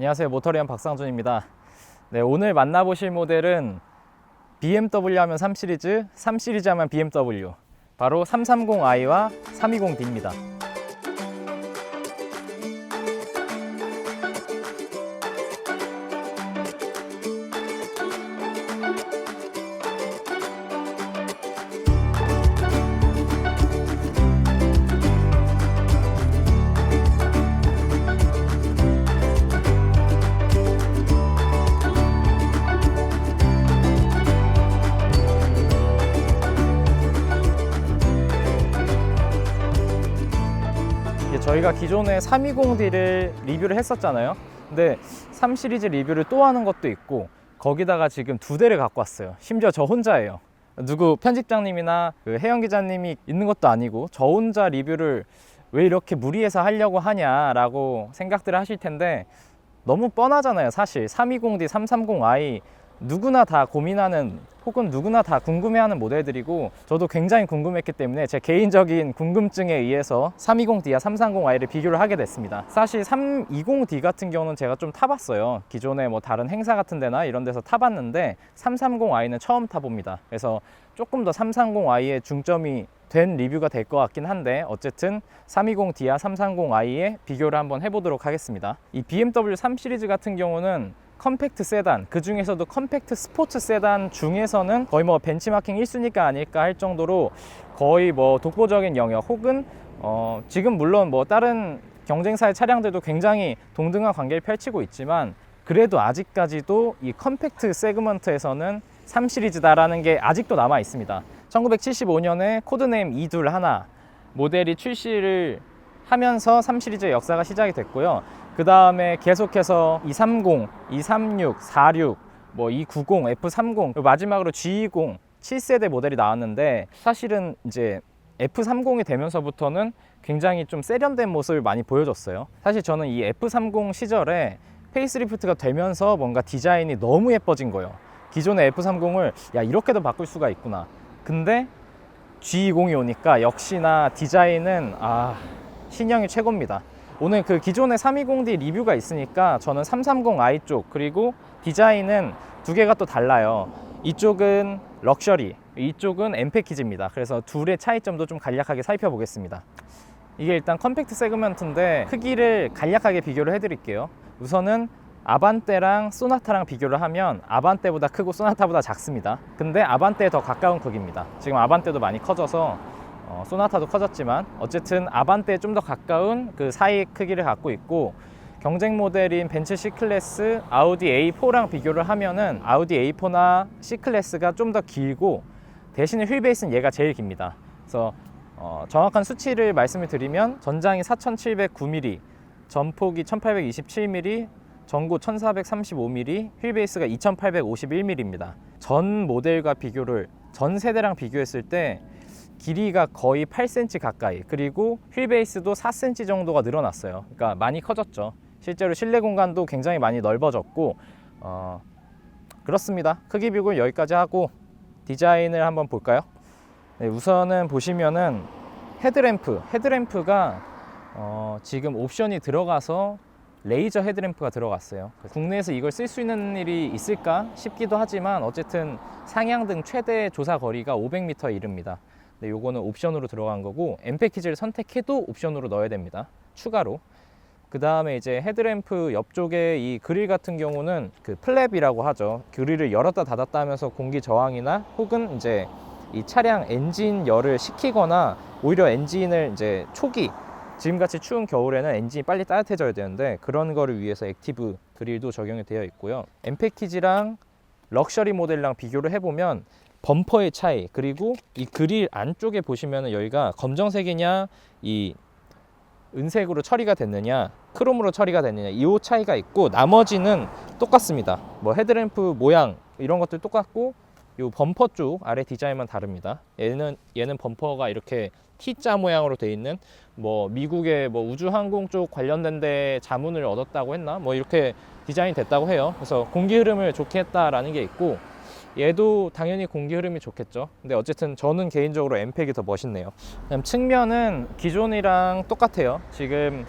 안녕하세요, 모터리언 박상준입니다. 네, 오늘 만나보실 모델은 BMW 하면 3시리즈, 3시리즈 하면 BMW, 바로 330i와 320d입니다. 저희가 기존에 320D를 리뷰를 했었잖아요. 근데 3시리즈 리뷰를 또 하는 것도 있고, 거기다가 지금 두 대를 갖고 왔어요. 심지어 저 혼자예요. 누구 편집장님이나 그 혜영 기자님이 있는 것도 아니고 저 혼자 리뷰를 왜 이렇게 무리해서 하려고 하냐라고 생각들을 하실 텐데, 너무 뻔하잖아요. 사실 320D, 330i 누구나 다 고민하는, 혹은 누구나 다 궁금해하는 모델들이고, 저도 굉장히 궁금했기 때문에 제 개인적인 궁금증에 의해서 320D와 330i를 비교를 하게 됐습니다. 사실 320D 같은 경우는 제가 좀 타봤어요. 기존에 뭐 다른 행사 같은 데나 이런 데서 타봤는데 330i는 처음 타봅니다. 그래서 조금 더 330i에 중점이 된 리뷰가 될 것 같긴 한데, 어쨌든 320D와 330i의 비교를 한번 해보도록 하겠습니다. 이 BMW 3 시리즈 같은 경우는 컴팩트 세단, 그 중에서도 컴팩트 스포츠 세단 중에서는 거의 뭐 벤치마킹 1순위가 아닐까 할 정도로 거의 뭐 독보적인 영역, 혹은 지금 물론 뭐 다른 경쟁사의 차량들도 굉장히 동등한 관계를 펼치고 있지만, 그래도 아직까지도 이 컴팩트 세그먼트에서는 3 시리즈다라는 게 아직도 남아 있습니다. 1975년에 코드네임 221 모델이 출시를 하면서 3 시리즈의 역사가 시작이 됐고요. 그 다음에 계속해서 230, 236, 46, 뭐 290, F30, 마지막으로 G20 7세대 모델이 나왔는데, 사실은 이제 F30이 되면서부터는 굉장히 좀 세련된 모습을 많이 보여줬어요. 사실 저는 이 F30 시절에 페이스리프트가 되면서 뭔가 디자인이 너무 예뻐진 거예요. 기존의 F30을 야, 이렇게도 바꿀 수가 있구나. 근데 G20이 오니까 역시나 디자인은 신형이 최고입니다. 오늘 그 기존의 320D 리뷰가 있으니까 저는 330i 쪽, 그리고 디자인은 두 개가 또 달라요. 이쪽은 럭셔리, 이쪽은 M 패키지입니다. 그래서 둘의 차이점도 좀 간략하게 살펴보겠습니다. 이게 일단 컴팩트 세그먼트인데 크기를 간략하게 비교를 해드릴게요. 우선은 아반떼랑 소나타랑 비교를 하면 아반떼보다 크고 소나타보다 작습니다. 근데 아반떼에 더 가까운 크기입니다. 지금 아반떼도 많이 커져서 소나타도 커졌지만, 어쨌든 아반떼에 좀 더 가까운 그 사이 크기를 갖고 있고, 경쟁 모델인 벤츠 C클래스, 아우디 A4랑 비교를 하면은 아우디 A4나 C클래스가 좀 더 길고, 대신에 휠베이스는 얘가 제일 깁니다. 그래서 정확한 수치를 말씀을 드리면, 전장이 4709mm, 전폭이 1827mm, 전고 1435mm, 휠베이스가 2851mm입니다. 전 모델과 비교를, 전 세대랑 비교했을 때 길이가 거의 8cm 가까이, 그리고 휠베이스도 4cm 정도가 늘어났어요. 그러니까 많이 커졌죠. 실제로 실내 공간도 굉장히 많이 넓어졌고, 그렇습니다. 크기 비교는 여기까지 하고 디자인을 한번 볼까요? 네, 우선은 보시면은 헤드램프가 지금 옵션이 들어가서 레이저 헤드램프가 들어갔어요. 국내에서 이걸 쓸 수 있는 일이 있을까 싶기도 하지만, 어쨌든 상향등 최대 조사 거리가 500m에 이릅니다. 근데 요거는 옵션으로 들어간 거고, M 패키지를 선택해도 옵션으로 넣어야 됩니다. 추가로. 그 다음에 이제 헤드램프 옆쪽에 이 그릴 같은 경우는 그 플랩이라고 하죠. 그릴을 열었다 닫았다 하면서 공기 저항이나, 혹은 이제 이 차량 엔진 열을 식히거나, 오히려 엔진을 이제 초기, 지금같이 추운 겨울에는 엔진이 빨리 따뜻해져야 되는데, 그런 거를 위해서 액티브 그릴도 적용이 되어 있고요. M 패키지랑 럭셔리 모델이랑 비교를 해보면 범퍼의 차이, 그리고 이 그릴 안쪽에 보시면은 여기가 검정색이냐 이 은색으로 처리가 됐느냐, 크롬으로 처리가 됐느냐, 이 차이가 있고, 나머지는 똑같습니다. 뭐 헤드램프 모양 이런 것들 똑같고, 이 범퍼 쪽 아래 디자인만 다릅니다. 얘는 범퍼가 이렇게 T자 모양으로 되어 있는, 뭐 미국의 뭐 우주항공 쪽 관련된 데 자문을 얻었다고 했나, 뭐 이렇게 디자인이 됐다고 해요. 그래서 공기 흐름을 좋게 했다라는 게 있고, 얘도 당연히 공기 흐름이 좋겠죠. 근데 어쨌든 저는 개인적으로 엠팩이 더 멋있네요. 그다음 측면은 기존이랑 똑같아요. 지금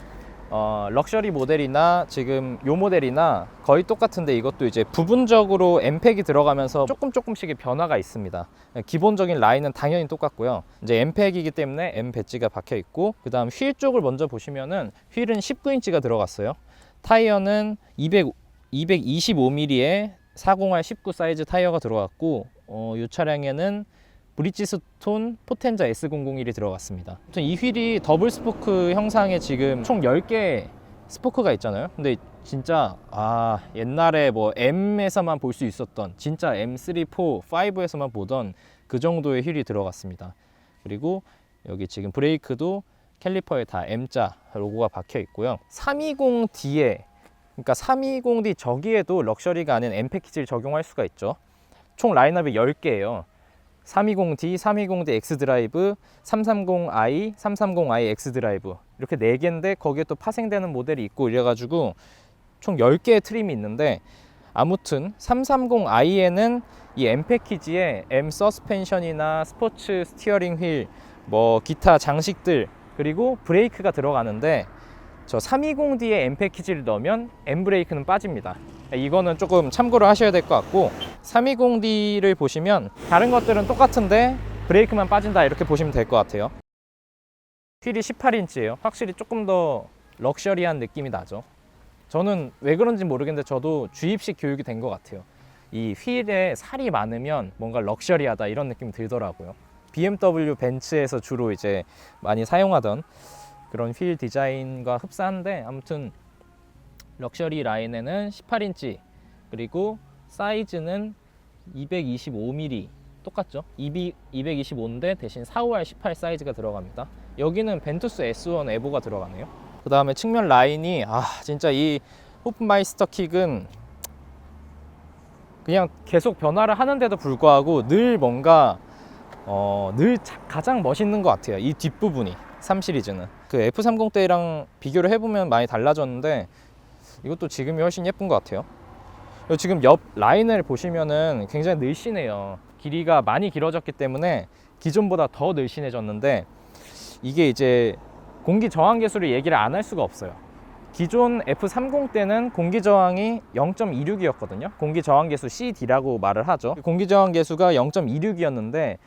럭셔리 모델이나 지금 요 모델이나 거의 똑같은데 이것도 이제 부분적으로 M팩이 들어가면서 조금씩의 변화가 있습니다. 기본적인 라인은 당연히 똑같고요. 이제 M팩이기 때문에 M 배지가 박혀 있고, 그 다음 휠 쪽을 먼저 보시면은 휠은 19인치가 들어갔어요. 타이어는 225mm의 40R19 사이즈 타이어가 들어갔고, 이 차량에는 브리지스톤 포텐자 S001이 들어갔습니다. 이 휠이 더블 스포크 형상의 지금 총 10개 스포크가 있잖아요. 근데 진짜 옛날에 뭐 M에서만 볼 수 있었던, 진짜 M3, 4, 5에서만 보던 그 정도의 휠이 들어갔습니다. 그리고 여기 지금 브레이크도 캘리퍼에 다 M자 로고가 박혀 있고요. 320D에, 그러니까 320D 저기에도 럭셔리가 아닌 M 패키지를 적용할 수가 있죠. 총 라인업이 10개예요. 320D, 320D X 드라이브, 330i, 330i X 드라이브, 이렇게 4개인데 거기에 또 파생되는 모델이 있고 이래가지고 총 10개의 트림이 있는데, 아무튼 330i에는 이 M 패키지에 M 서스펜션이나 스포츠 스티어링 휠, 뭐 기타 장식들, 그리고 브레이크가 들어가는데, 저 320D에 M 패키지를 넣으면 M 브레이크는 빠집니다. 이거는 조금 참고를 하셔야 될 것 같고, 320D를 보시면 다른 것들은 똑같은데 브레이크만 빠진다, 이렇게 보시면 될 것 같아요. 휠이 18인치예요. 확실히 조금 더 럭셔리한 느낌이 나죠. 저는 왜 그런지 모르겠는데 저도 주입식 교육이 된 것 같아요. 이 휠에 살이 많으면 뭔가 럭셔리하다, 이런 느낌이 들더라고요. BMW, 벤츠에서 주로 이제 많이 사용하던 그런 휠 디자인과 흡사한데, 아무튼 럭셔리 라인에는 18인치, 그리고 사이즈는 225mm, 똑같죠? 225인데 대신 4R18 사이즈가 들어갑니다. 여기는 벤투스 S1 에보가 들어가네요. 그 다음에 측면 라인이 진짜 이 호프마이스터 킥은 그냥 계속 변화를 하는데도 불구하고 늘 뭔가 늘 가장 멋있는 것 같아요. 이 뒷부분이 3 시리즈는 그 F30 때랑 비교를 해보면 많이 달라졌는데, 이것도 지금이 훨씬 예쁜 것 같아요. 지금 옆 라인을 보시면은 굉장히 늘씬해요. 길이가 많이 길어졌기 때문에 기존보다 더 늘씬해졌는데, 이게 이제 공기 저항 계수를 얘기를 안 할 수가 없어요. 기존 F30 때는 공기 저항이 0.26이었거든요. 공기 저항 계수 CD라고 말을 하죠. 공기 저항 계수가 0.26이었는데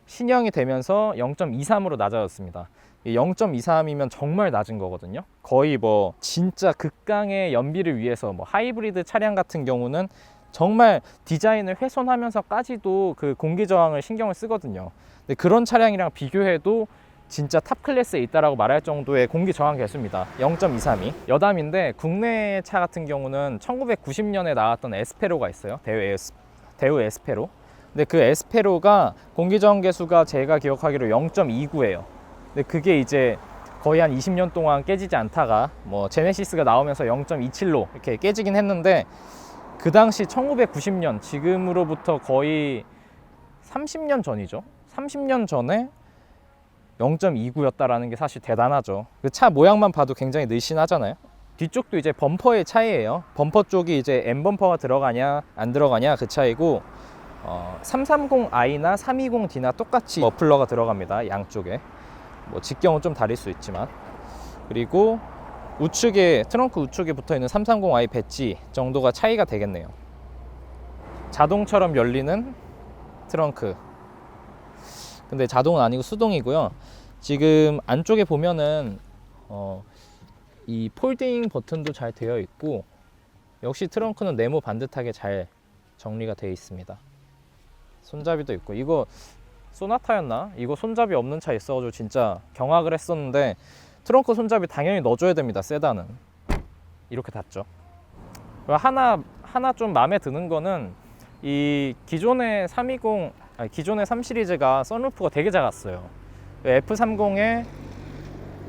신형이 되면서 0.23으로 낮아졌습니다. 0.23이면 정말 낮은 거거든요. 거의 뭐 진짜 극강의 연비를 위해서 뭐 하이브리드 차량 같은 경우는 정말 디자인을 훼손하면서까지도 그 공기 저항을 신경을 쓰거든요. 근데 그런 차량이랑 비교해도 진짜 탑 클래스에 있다라고 말할 정도의 공기 저항 개수입니다. 0.23이 여담인데, 국내 차 같은 경우는 1990년에 나왔던 에스페로가 있어요. 대우 에스페로. 근데 그 에스페로가 공기 저항 개수가 제가 기억하기로 0.29예요. 근데 그게 이제 거의 한 20년 동안 깨지지 않다가 뭐 제네시스가 나오면서 0.27로 이렇게 깨지긴 했는데, 그 당시 1990년, 지금으로부터 거의 30년 전이죠. 30년 전에 0.29였다라는 게 사실 대단하죠. 그 차 모양만 봐도 굉장히 늘씬하잖아요. 뒤쪽도 이제 범퍼의 차이예요. 범퍼 쪽이 이제 M 범퍼가 들어가냐 안 들어가냐 그 차이고, 330i나 320D나 똑같이 머플러가 들어갑니다. 양쪽에. 뭐 직경은 좀 다를 수 있지만. 그리고 우측에, 트렁크 우측에 붙어있는 330i 배지 정도가 차이가 되겠네요. 자동처럼 열리는 트렁크. 근데 자동은 아니고 수동이고요. 지금 안쪽에 보면은 이 폴딩 버튼도 잘 되어 있고, 역시 트렁크는 네모 반듯하게 잘 정리가 되어 있습니다. 손잡이도 있고, 이거 소나타였나? 이거 손잡이 없는 차 있어가지고 진짜 경악을 했었는데, 트렁크 손잡이 당연히 넣어줘야 됩니다. 세단은 이렇게 닫죠. 하나 좀 마음에 드는 거는, 이 기존의 3 시리즈가 선루프가 되게 작았어요. F30에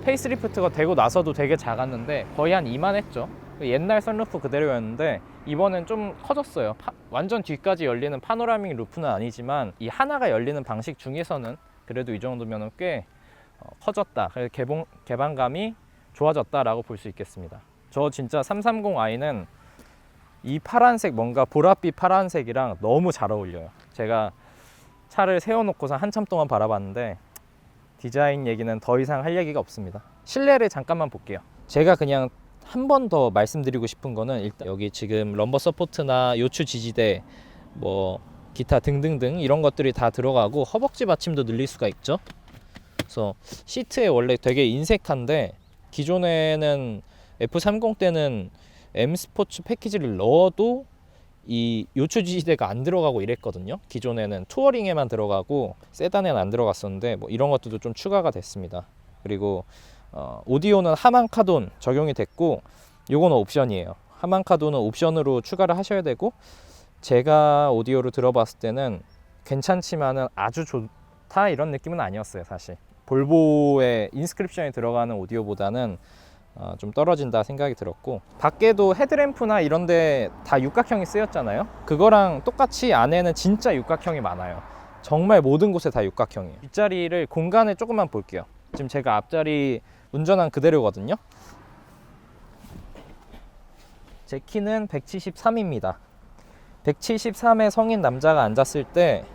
페이스리프트가 되고 나서도 되게 작았는데 거의 한 이만했죠. 옛날 선루프 그대로였는데 이번엔 좀 커졌어요. 완전 뒤까지 열리는 파노라믹 루프는 아니지만 이 하나가 열리는 방식 중에서는 그래도 이 정도면 꽤 커졌다. 그래서 개방감이 좋아졌다라고 볼 수 있겠습니다. 저 진짜 330i는 이 파란색, 뭔가 보랏빛 파란색이랑 너무 잘 어울려요. 제가 차를 세워놓고서 한참 동안 바라봤는데 디자인 얘기는 더 이상 할 얘기가 없습니다. 실내를 잠깐만 볼게요. 제가 그냥 한 번 더 말씀드리고 싶은 거는 일단 여기 지금 럼버 서포트나 요추 지지대 뭐 기타 등등등 이런 것들이 다 들어가고 허벅지 받침도 늘릴 수가 있죠. 그래서 시트에 원래 되게 인색한데 기존에는 F30 때는 M 스포츠 패키지를 넣어도 이 요추 지지대가 안 들어가고 이랬거든요. 기존에는 투어링에만 들어가고 세단에는 안 들어갔었는데 뭐 이런 것들도 좀 추가가 됐습니다. 그리고 오디오는 하만카돈 적용이 됐고 요거는 옵션이에요. 하만카돈은 옵션으로 추가를 하셔야 되고 제가 오디오를 들어봤을 때는 괜찮지만은 아주 좋다 이런 느낌은 아니었어요. 사실 볼보의 인스크립션이 들어가는 오디오보다는 좀 떨어진다 생각이 들었고 밖에도 헤드램프나 이런데 다 육각형이 쓰였잖아요. 그거랑 똑같이 안에는 진짜 육각형이 많아요. 정말 모든 곳에 다 육각형이에요. 뒷자리를 공간을 조금만 볼게요. 지금 제가 앞자리 운전한 그대로거든요. 제 키는 173입니다 173의 성인 남자가 앉았을 때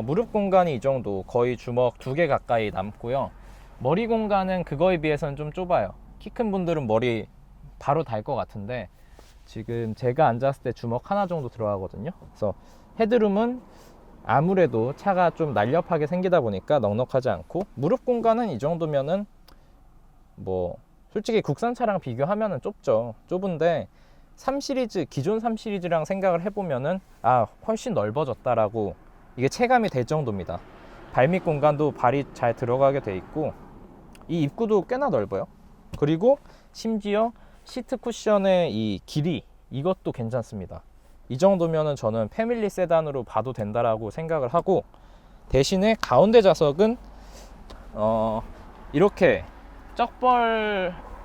무릎 공간이 이 정도, 거의 주먹 2개 가까이 남고요. 머리 공간은 그거에 비해서는 좀 좁아요. 키 큰 분들은 머리 바로 달 것 같은데 지금 제가 앉았을 때 주먹 하나 정도 들어가거든요. 그래서 헤드룸은 아무래도 차가 좀 날렵하게 생기다 보니까 넉넉하지 않고, 무릎 공간은 이 정도면은 뭐 솔직히 국산차랑 비교하면은 좁은데 3시리즈, 기존 3시리즈랑 생각을 해보면은 훨씬 넓어졌다라고 이게 체감이 될 정도입니다. 발밑 공간도 발이 잘 들어가게 돼 있고 이 입구도 꽤나 넓어요. 그리고 심지어 시트 쿠션의 이 길이, 이것도 괜찮습니다. 이 정도면은 저는 패밀리 세단으로 봐도 된다라고 생각을 하고, 대신에 가운데 좌석은 이렇게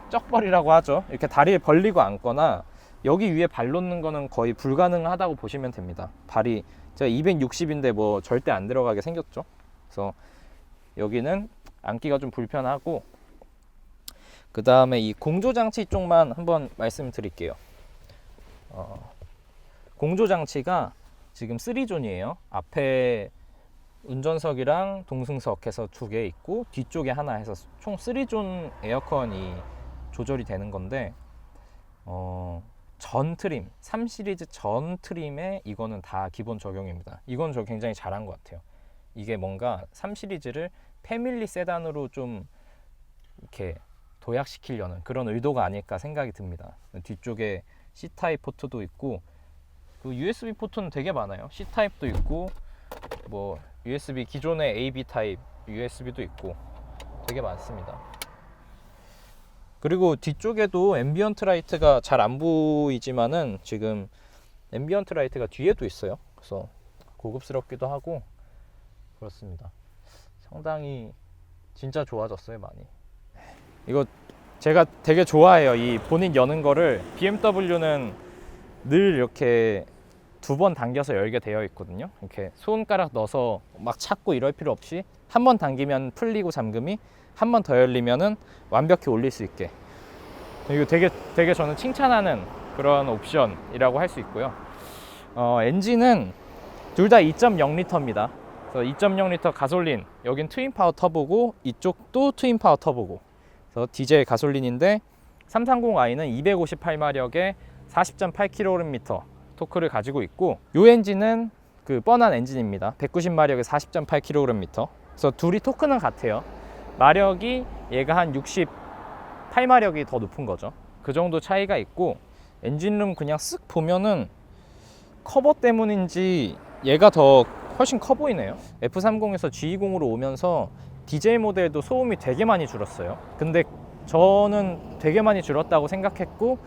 쩍벌이라고 하죠. 이렇게 다리를 벌리고 앉거나 여기 위에 발 놓는 거는 거의 불가능하다고 보시면 됩니다. 발이 제가 260인데 뭐 절대 안 들어가게 생겼죠. 그래서 여기는 앉기가 좀 불편하고, 그 다음에 이 공조장치 쪽만 한번 말씀드릴게요. 공조장치가 지금 3존이에요 앞에 운전석이랑 동승석 해서 2개 있고 뒤쪽에 하나 해서 총 3존 에어컨이 조절이 되는 건데 전 트림, 3시리즈 전 트림에 이거는 다 기본 적용입니다. 이건 저 굉장히 잘한 것 같아요. 이게 뭔가 3시리즈를 패밀리 세단으로 좀 이렇게 도약시키려는 그런 의도가 아닐까 생각이 듭니다. 뒤쪽에 C타입 포트도 있고, 그 USB 포트는 되게 많아요. C타입도 있고 뭐 USB 기존의 AB 타입 USB도 있고 되게 많습니다. 그리고 뒤쪽에도 앰비언트 라이트가 잘 안 보이지만은 지금 앰비언트 라이트가 뒤에도 있어요. 그래서 고급스럽기도 하고 그렇습니다. 상당히 진짜 좋아졌어요, 많이. 이거 제가 되게 좋아해요. 이 본닛 여는 거를. BMW는 늘 이렇게 2번 당겨서 열게 되어 있거든요. 이렇게 손가락 넣어서 막 찾고 이럴 필요 없이 한 번 당기면 풀리고 잠금이, 한 번 더 열리면은 완벽히 올릴 수 있게. 이거 되게 저는 칭찬하는 그런 옵션이라고 할 수 있고요. 엔진은 둘 다 2.0L입니다. 그래서 2.0L 가솔린, 여긴 트윈파워 터보고 이쪽도 트윈파워 터보고, 그래서 디젤 가솔린인데 330i는 258마력에 40.8kgm 토크를 가지고 있고, 이 엔진은 그 뻔한 엔진입니다. 190마력에 40.8kgm. 그래서 둘이 토크는 같아요. 마력이 얘가 한 68마력이 더 높은 거죠. 그 정도 차이가 있고, 엔진룸 그냥 쓱 보면은 커버 때문인지 얘가 더 훨씬 커 보이네요. F30에서 G20으로 오면서 디젤 모델도 소음이 되게 많이 줄었어요. 근데 저는 되게 많이 줄었다고 생각했고,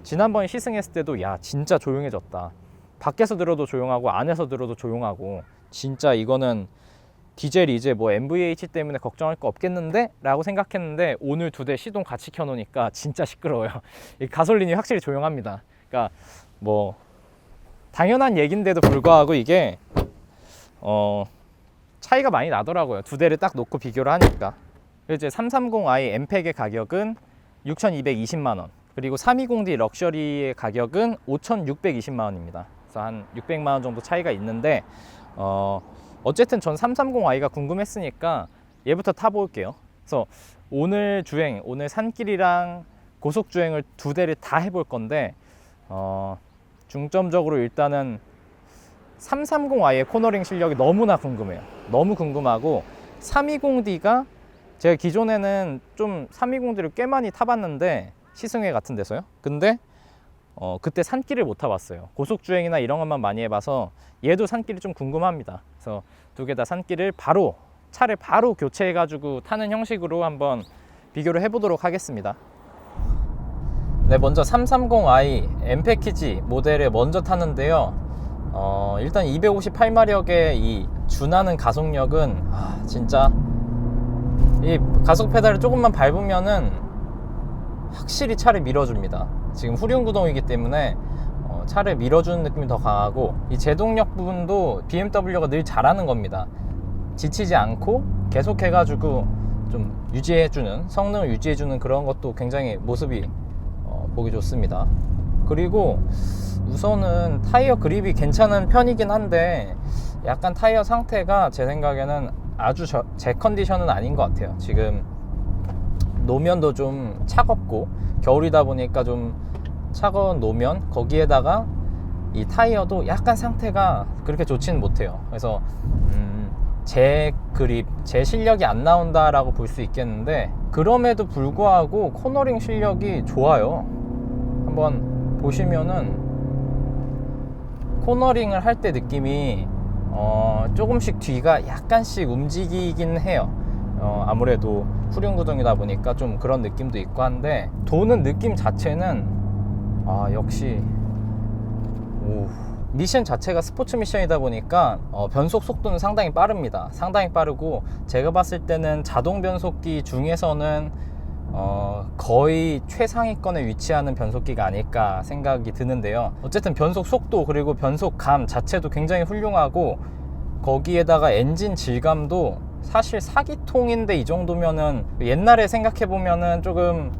지난번에 시승했을 때도 야 진짜 조용해졌다, 밖에서 들어도 조용하고 안에서 들어도 조용하고, 진짜 이거는 디젤이 이제 뭐 MVH 때문에 걱정할 거 없겠는데? 라고 생각했는데 오늘 2대 시동 같이 켜놓으니까 진짜 시끄러워요. 이 가솔린이 확실히 조용합니다. 그러니까 뭐 당연한 얘기인데도 불구하고 이게 차이가 많이 나더라고요. 2대를 딱 놓고 비교를 하니까. 이제 330i 엠팩의 가격은 6,220만원, 그리고 320D 럭셔리의 가격은 5,620만원입니다. 그래서 한 600만원 정도 차이가 있는데 어쨌든 전 330i가 궁금했으니까 얘부터 타볼게요. 그래서 오늘 주행, 오늘 산길이랑 고속주행을 2대를 다 해볼 건데 중점적으로 일단은 330i의 코너링 실력이 너무나 궁금해요. 너무 궁금하고 320D가 제가 기존에는 좀 320D를 꽤 많이 타봤는데 시승회 같은 데서요. 근데 그때 산길을 못 타봤어요. 고속주행이나 이런 것만 많이 해봐서 얘도 산길이 좀 궁금합니다. 그래서 2개 다 산길을 차를 바로 교체해가지고 타는 형식으로 한번 비교를 해보도록 하겠습니다. 네, 먼저 330i M 패키지 모델을 먼저 탔는데요. 일단 258마력의 이 준하는 가속력은 진짜 이 가속 페달을 조금만 밟으면은 확실히 차를 밀어줍니다. 지금 후륜구동이기 때문에 차를 밀어주는 느낌이 더 강하고, 이 제동력 부분도 BMW가 늘 잘하는 겁니다. 지치지 않고 계속 해가지고 좀 유지해주는, 성능을 유지해주는 그런 것도 굉장히 모습이 보기 좋습니다. 그리고 우선은 타이어 그립이 괜찮은 편이긴 한데 약간 타이어 상태가 제 생각에는 아주 제 컨디션은 아닌 것 같아요. 지금 노면도 좀 차갑고, 겨울이다 보니까 좀 차가운 노면, 거기에다가 이 타이어도 약간 상태가 그렇게 좋지는 못해요. 그래서 제 그립, 제 실력이 안 나온다라고 볼 수 있겠는데, 그럼에도 불구하고 코너링 실력이 좋아요. 한번 보시면은 코너링을 할 때 느낌이 조금씩 뒤가 약간씩 움직이긴 해요. 아무래도 후륜구동이다 보니까 좀 그런 느낌도 있고 한데, 도는 느낌 자체는 역시 미션 자체가 스포츠 미션이다 보니까 변속 속도는 상당히 빠릅니다. 상당히 빠르고, 제가 봤을 때는 자동 변속기 중에서는 거의 최상위권에 위치하는 변속기가 아닐까 생각이 드는데요. 어쨌든 변속 속도 그리고 변속감 자체도 굉장히 훌륭하고, 거기에다가 엔진 질감도 사실 4기통인데 이 정도면은 옛날에 생각해보면은 조금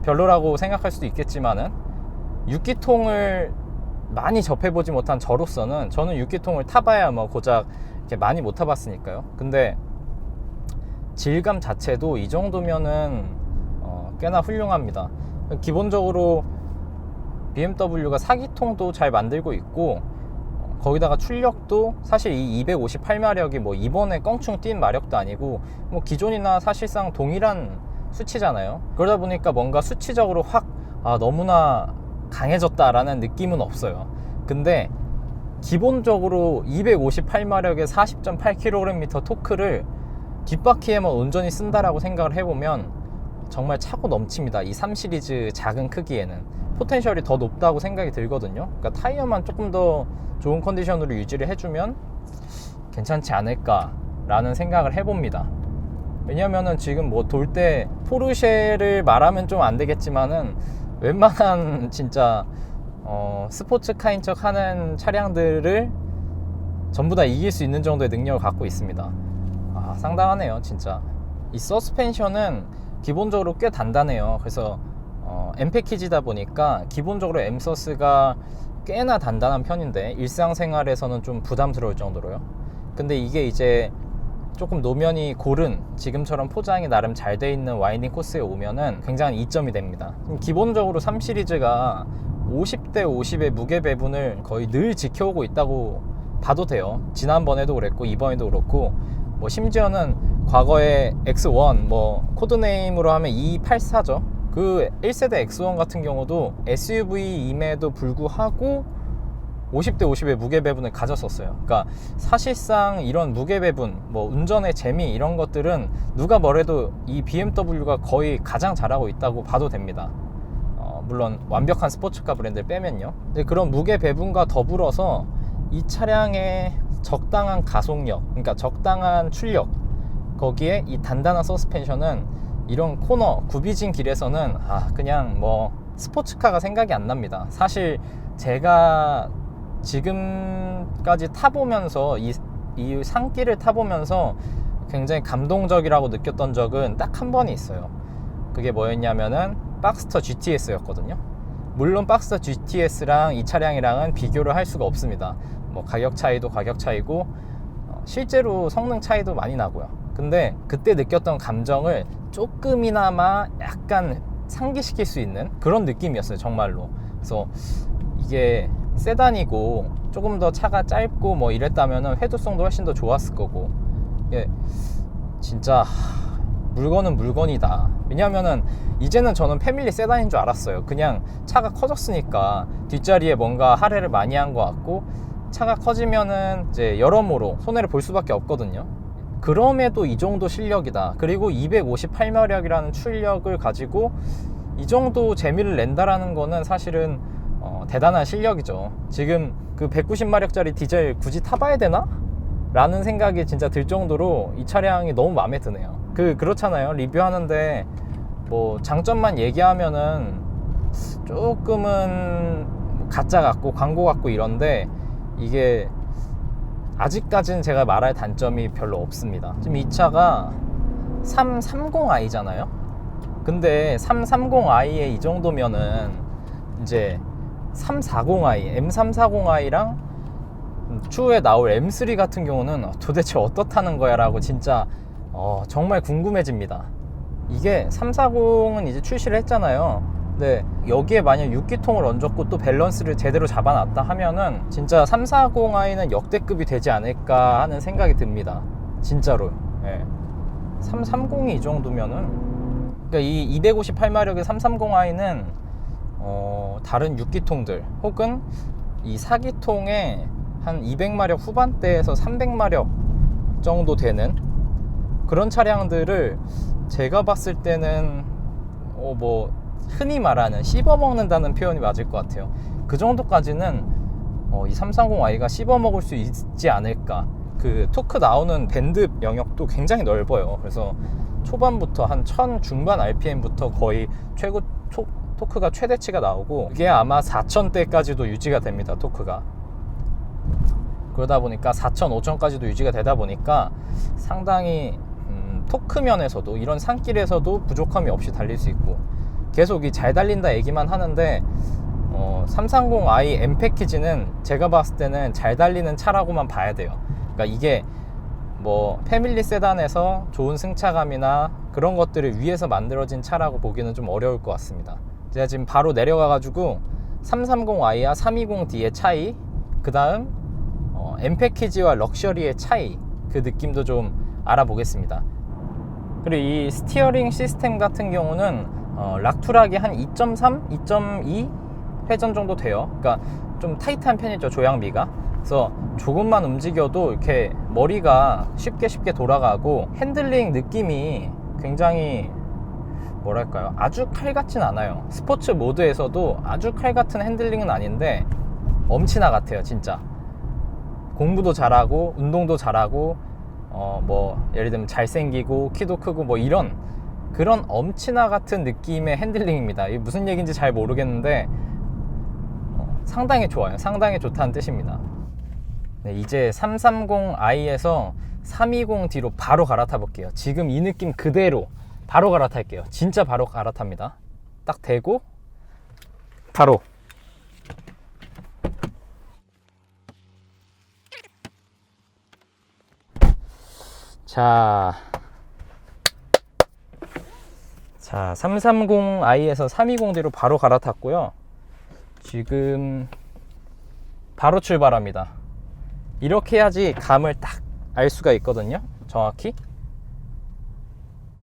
별로라고 생각할 수도 있겠지만은, 6기통을 많이 접해보지 못한 저로서는, 저는 6기통을 타봐야 뭐 고작 이렇게 많이 못 타봤으니까요. 근데 질감 자체도 이 정도면은 꽤나 훌륭합니다. 기본적으로 BMW가 4기통도 잘 만들고 있고, 거기다가 출력도 사실 이 258마력이 뭐 이번에 껑충 뛴 마력도 아니고 뭐 기존이나 사실상 동일한 수치잖아요. 그러다 보니까 뭔가 수치적으로 확 너무나 강해졌다라는 느낌은 없어요. 근데 기본적으로 258마력의 40.8kgm 토크를 뒷바퀴에만 온전히 쓴다라고 생각을 해보면 정말 차고 넘칩니다. 이 3시리즈 작은 크기에는 포텐셜이 더 높다고 생각이 들거든요. 그러니까 타이어만 조금 더 좋은 컨디션으로 유지를 해주면 괜찮지 않을까 라는 생각을 해봅니다. 왜냐면은 지금 뭐 돌 때 포르쉐를 말하면 좀 안 되겠지만은 웬만한 진짜 스포츠카인 척 하는 차량들을 전부 다 이길 수 있는 정도의 능력을 갖고 있습니다. 상당하네요 진짜. 이 서스펜션은 기본적으로 꽤 단단해요. 그래서 M 패키지다 보니까 기본적으로 M서스가 꽤나 단단한 편인데 일상생활에서는 좀 부담스러울 정도로요. 근데 이게 이제 조금 노면이 고른, 지금처럼 포장이 나름 잘 돼 있는 와인딩 코스에 오면은 굉장히 이점이 됩니다. 기본적으로 3시리즈가 50대 50의 무게 배분을 거의 늘 지켜오고 있다고 봐도 돼요. 지난번에도 그랬고 이번에도 그렇고, 뭐 심지어는 과거에 X1, 뭐 코드네임으로 하면 284죠. 그 1세대 X1 같은 경우도 SUV임에도 불구하고 50대 50의 무게 배분을 가졌었어요. 그러니까 사실상 이런 무게 배분, 뭐 운전의 재미 이런 것들은 누가 뭐래도 이 BMW가 거의 가장 잘하고 있다고 봐도 됩니다. 물론 완벽한 스포츠카 브랜드를 빼면요. 근데 그런 무게 배분과 더불어서 이 차량의 적당한 가속력, 그러니까 적당한 출력, 거기에 이 단단한 서스펜션은 이런 코너, 굽이진 길에서는 그냥 뭐 스포츠카가 생각이 안 납니다. 사실 제가 지금까지 타보면서 이 산길을 타보면서 굉장히 감동적이라고 느꼈던 적은 딱 한 번이 있어요. 그게 뭐였냐면은 박스터 GTS였거든요. 물론 박스터 GTS랑 이 차량이랑은 비교를 할 수가 없습니다. 뭐 가격 차이도 가격 차이고 실제로 성능 차이도 많이 나고요. 근데 그때 느꼈던 감정을 조금이나마 약간 상기시킬 수 있는 그런 느낌이었어요, 정말로. 그래서 이게 세단이고 조금 더 차가 짧고 뭐 이랬다면은 회도성도 훨씬 더 좋았을 거고, 이게 진짜 물건은 물건이다. 왜냐면은 이제는 저는 패밀리 세단인 줄 알았어요. 그냥 차가 커졌으니까 뒷자리에 뭔가 할애를 많이 한 것 같고, 차가 커지면은 이제 여러모로 손해를 볼 수밖에 없거든요. 그럼에도 이 정도 실력이다. 그리고 258마력이라는 출력을 가지고 이 정도 재미를 낸다라는 거는 사실은 대단한 실력이죠. 지금 그 190마력짜리 디젤 굳이 타봐야 되나? 라는 생각이 진짜 들 정도로 이 차량이 너무 마음에 드네요. 그렇잖아요. 리뷰하는데 뭐 장점만 얘기하면은 조금은 가짜 같고 광고 같고 이런데, 이게 아직까지는 제가 말할 단점이 별로 없습니다. 지금 이 차가 330i잖아요. 근데 330i에 이 정도면은 이제 340i, M340i랑 추후에 나올 M3 같은 경우는 도대체 어떻다는 거야 라고 진짜 정말 궁금해집니다. 이게 340은 이제 출시를 했잖아요. 근데 여기에 만약 6기통을 얹었고 또 밸런스를 제대로 잡아놨다 하면은 진짜 340i는 역대급이 되지 않을까 하는 생각이 듭니다. 진짜로. 예. 330이 이 정도면은, 그러니까 이 258마력의 330i는 다른 6기통들 혹은 이 4기통의 한 200마력 후반대에서 300마력 정도 되는 그런 차량들을 제가 봤을 때는 뭐 흔히 말하는 씹어먹는다는 표현이 맞을 것 같아요. 그 정도까지는 이 330i가 씹어먹을 수 있지 않을까. 그 토크 나오는 밴드 영역도 굉장히 넓어요. 그래서 초반부터 한 1000 중반 RPM부터 거의 토크가 최대치가 나오고, 이게 아마 4000대까지도 유지가 됩니다. 토크가. 그러다 보니까 4000, 5000까지도 유지가 되다 보니까 상당히 토크 면에서도 이런 산길에서도 부족함이 없이 달릴 수 있고, 계속 잘 달린다 얘기만 하는데 330i M 패키지는 제가 봤을 때는 잘 달리는 차라고만 봐야 돼요. 그러니까 이게 뭐 패밀리 세단에서 좋은 승차감이나 그런 것들을 위해서 만들어진 차라고 보기는 좀 어려울 것 같습니다. 제가 지금 바로 내려가 가지고 330i와 320D의 차이, 그 다음 M 패키지와 럭셔리의 차이, 그 느낌도 좀 알아보겠습니다. 그리고 이 스티어링 시스템 같은 경우는 락투락이 한 2.3, 2.2 회전 정도 돼요. 그러니까 좀 타이트한 편이죠, 조향비가. 그래서 조금만 움직여도 이렇게 머리가 쉽게 돌아가고, 핸들링 느낌이 굉장히 뭐랄까요, 아주 칼 같진 않아요. 스포츠 모드에서도 아주 칼 같은 핸들링은 아닌데 엄친아 같아요, 진짜. 공부도 잘하고 운동도 잘하고 뭐 예를 들면 잘생기고 키도 크고 뭐 이런 그런 엄친아 같은 느낌의 핸들링입니다. 이게 무슨 얘기인지 잘 모르겠는데 상당히 좋아요. 상당히 좋다는 뜻입니다. 네, 이제 330i에서 320D로 바로 갈아타 볼게요. 지금 이 느낌 그대로 바로 갈아탈게요. 진짜 바로 갈아탑니다. 딱 대고 바로. 자 330i에서 320D로 바로 갈아탔고요. 지금 바로 출발합니다. 이렇게 해야지 감을 딱 알 수가 있거든요, 정확히.